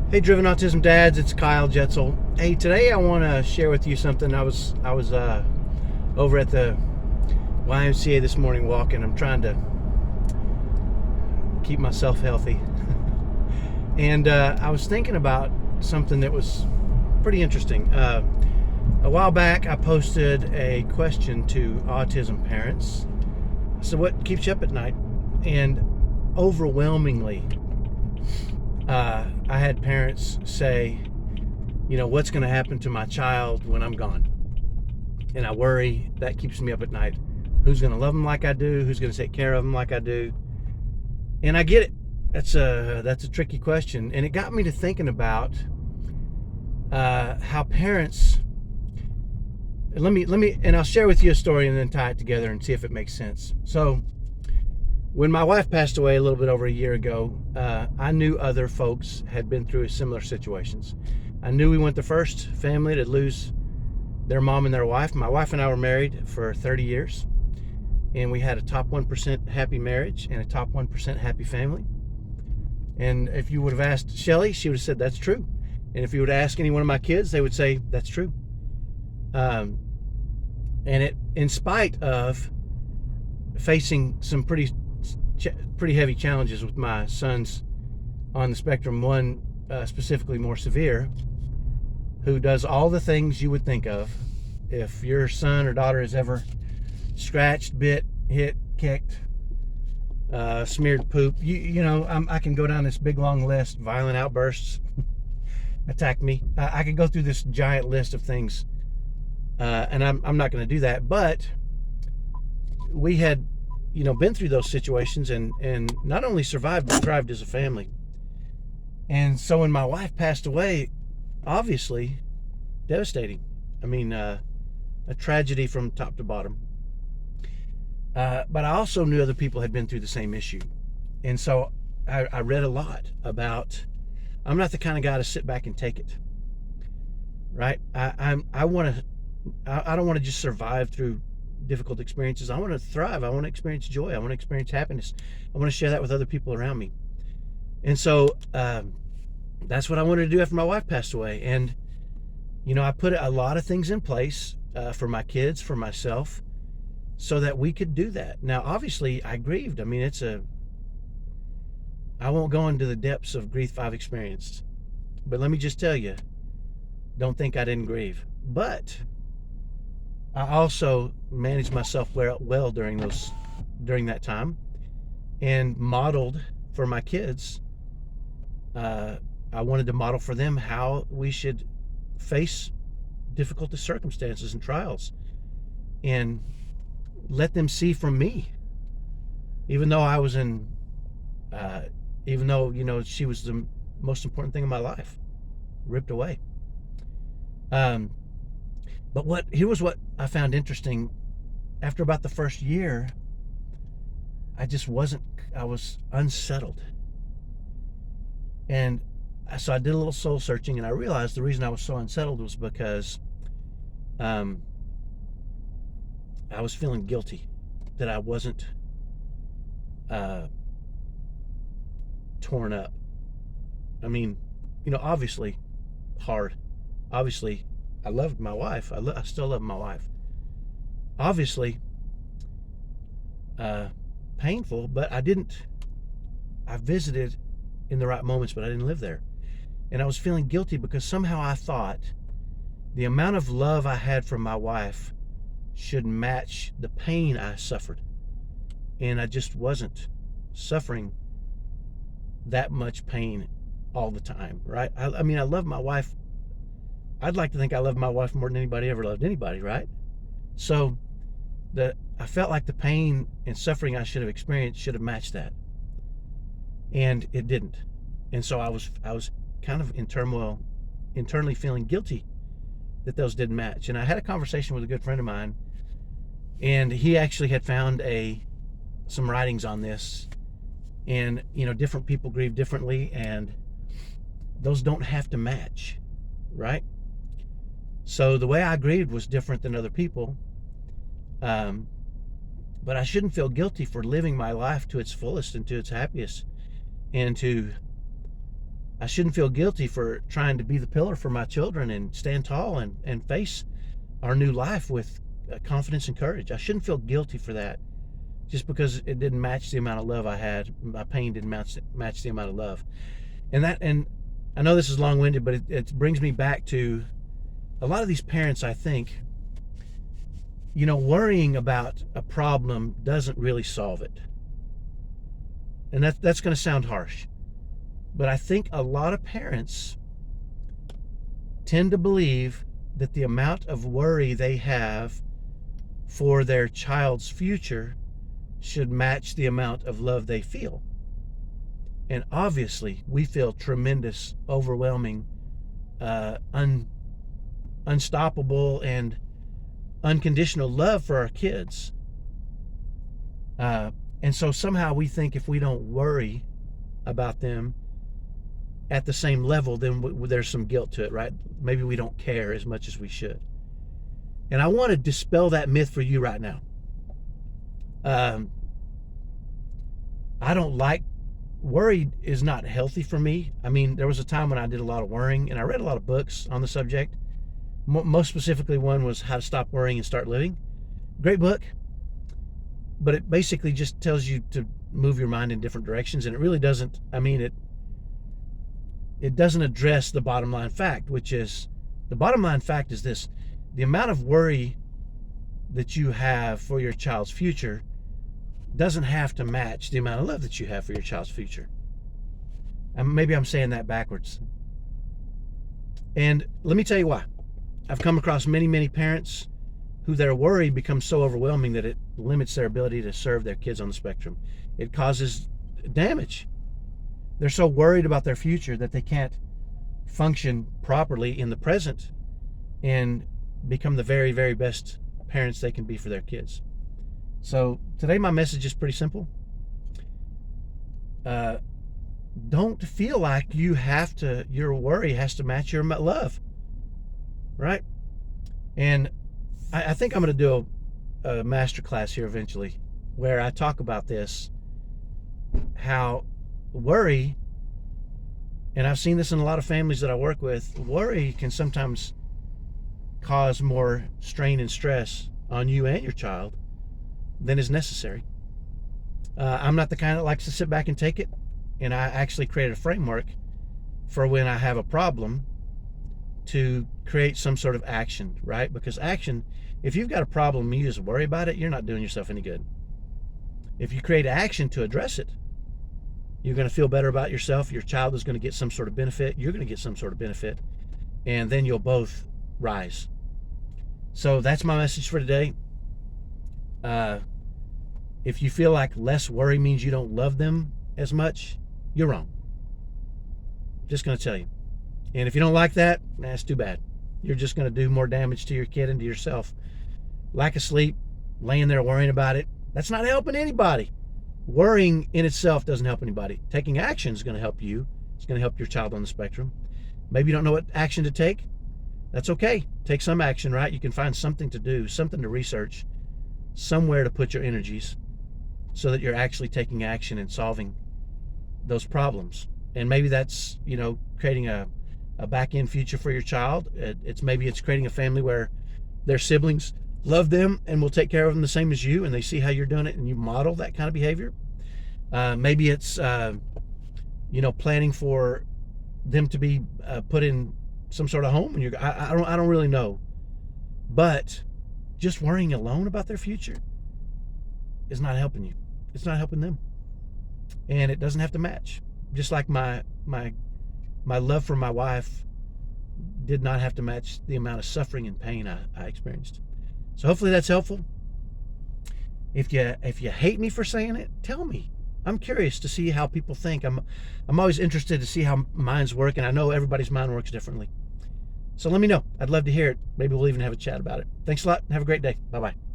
Hey, Driven Autism Dads, it's Kyle Jetzel. Hey, today I want to share with you something. I was over at the YMCA this morning walking. I'm trying to keep myself healthy, and I was thinking about something that was pretty interesting. A while back, I posted a question to autism parents. So, what keeps you up at night? And overwhelmingly, I had parents say, what's going to happen to my child when I'm gone? And I worry that keeps me up at night. Who's going to love them like I do? Who's going to take care of them like I do? And I get it. That's a tricky question. And it got me to thinking about how parents, and I'll share with you a story and then tie it together and see if it makes sense. So, when my wife passed away a little bit over a year ago, I knew other folks had been through similar situations. I knew we weren't the first family to lose their mom and their wife. My wife and I were married for 30 years, and we had a top 1% happy marriage and a top 1% happy family. And if you would have asked Shelly, she would have said, that's true. And if you would ask any one of my kids, they would say, that's true. And it, in spite of facing some pretty heavy challenges with my sons on the spectrum, one specifically more severe, who does all the things you would think of if your son or daughter has ever scratched, bit, hit, kicked, smeared poop. I can go down this big long list. Violent outbursts, attacked me. I could go through this giant list of things, and I'm not going to do that. But we had been through those situations and not only survived but thrived as a family. And so when my wife passed away, obviously devastating. I mean, a tragedy from top to bottom. But I also knew other people had been through the same issue. And so I read a lot about, I'm not the kind of guy to sit back and take it. Right? I don't want to just survive through difficult experiences. I want to thrive. I want to experience joy. I want to experience happiness. I want to share that with other people around me. And so that's what I wanted to do after my wife passed away. And I put a lot of things in place for my kids, for myself, so that we could do that. Now, obviously, I grieved. I mean, I won't go into the depths of grief I've experienced, but let me just tell you, don't think I didn't grieve. But I also managed myself well during that time, and modeled for my kids. I wanted to model for them how we should face difficult circumstances and trials, and let them see from me. Even though I was she was the most important thing in my life, ripped away. But here was what I found interesting. After about the first year, I was unsettled. And so I did a little soul searching, and I realized the reason I was so unsettled was because I was feeling guilty that I wasn't torn up. I mean, obviously hard. Obviously, I loved my wife. I still love my wife. Obviously, painful, but I visited in the right moments, but I didn't live there. And I was feeling guilty because somehow I thought the amount of love I had from my wife should match the pain I suffered. And I just wasn't suffering that much pain all the time, right? I mean, I love my wife. I'd like to think I love my wife more than anybody ever loved anybody, right? So I felt like the pain and suffering I should have experienced should have matched that. And it didn't. And so I was kind of in turmoil, internally feeling guilty that those didn't match. And I had a conversation with a good friend of mine, and he actually had found some writings on this. And different people grieve differently, and those don't have to match, right? So the way I grieved was different than other people, but I shouldn't feel guilty for living my life to its fullest and to its happiest, and to I shouldn't feel guilty for trying to be the pillar for my children and stand tall and face our new life with confidence and courage. I shouldn't feel guilty for that just because it didn't match the amount of love I had. My pain didn't match the amount of love. And I know this is long-winded, but it brings me back to a lot of these parents. I think, worrying about a problem doesn't really solve it. And that's going to sound harsh. But I think a lot of parents tend to believe that the amount of worry they have for their child's future should match the amount of love they feel. And obviously, we feel tremendous, overwhelming, unstoppable, and unconditional love for our kids. And so somehow we think if we don't worry about them at the same level, then there's some guilt to it, right? Maybe we don't care as much as we should. And I want to dispel that myth for you right now. I don't like worry is not healthy for me. I mean, there was a time when I did a lot of worrying, and I read a lot of books on the subject. Most specifically, one was How to Stop Worrying and Start Living. Great book, but it basically just tells you to move your mind in different directions, and it really doesn't. I mean, it doesn't address the bottom line fact, which is, the bottom line fact is this: the amount of worry that you have for your child's future doesn't have to match the amount of love that you have for your child's future. And maybe I'm saying that backwards. And let me tell you why. I've come across many, many parents who their worry becomes so overwhelming that it limits their ability to serve their kids on the spectrum. It causes damage. They're so worried about their future that they can't function properly in the present and become the very, very best parents they can be for their kids. So today my message is pretty simple. Don't feel like your worry has to match your love, right? And I think I'm going to do a master class here eventually where I talk about this, how worry, and I've seen this in a lot of families that I work with, worry can sometimes cause more strain and stress on you and your child than is necessary. I'm not the kind that likes to sit back and take it, and I actually created a framework for when I have a problem to create some sort of action, right? Because action, if you've got a problem and you just worry about it, you're not doing yourself any good. If you create action to address it, you're going to feel better about yourself. Your child is going to get some sort of benefit. You're going to get some sort of benefit. And then you'll both rise. So that's my message for today. If you feel like less worry means you don't love them as much, you're wrong. Just going to tell you. And if you don't like that, that's too bad. You're just going to do more damage to your kid and to yourself. Lack of sleep, laying there worrying about it, that's not helping anybody. Worrying in itself doesn't help anybody. Taking action is going to help you. It's going to help your child on the spectrum. Maybe you don't know what action to take. That's okay. Take some action, right? You can find something to do, something to research, somewhere to put your energies so that you're actually taking action and solving those problems. And maybe that's, creating a back-end future for your child. Maybe it's creating a family where their siblings love them and will take care of them the same as you, and they see how you're doing it and you model that kind of behavior. Maybe it's planning for them to be put in some sort of home, and I don't really know, but just worrying alone about their future is not helping you. It's not helping them, and it doesn't have to match. Just like my love for my wife did not have to match the amount of suffering and pain I experienced. So hopefully that's helpful. If you hate me for saying it, tell me. I'm curious to see how people think. I'm always interested to see how minds work, and I know everybody's mind works differently. So let me know. I'd love to hear it. Maybe we'll even have a chat about it. Thanks a lot. Have a great day. Bye-bye.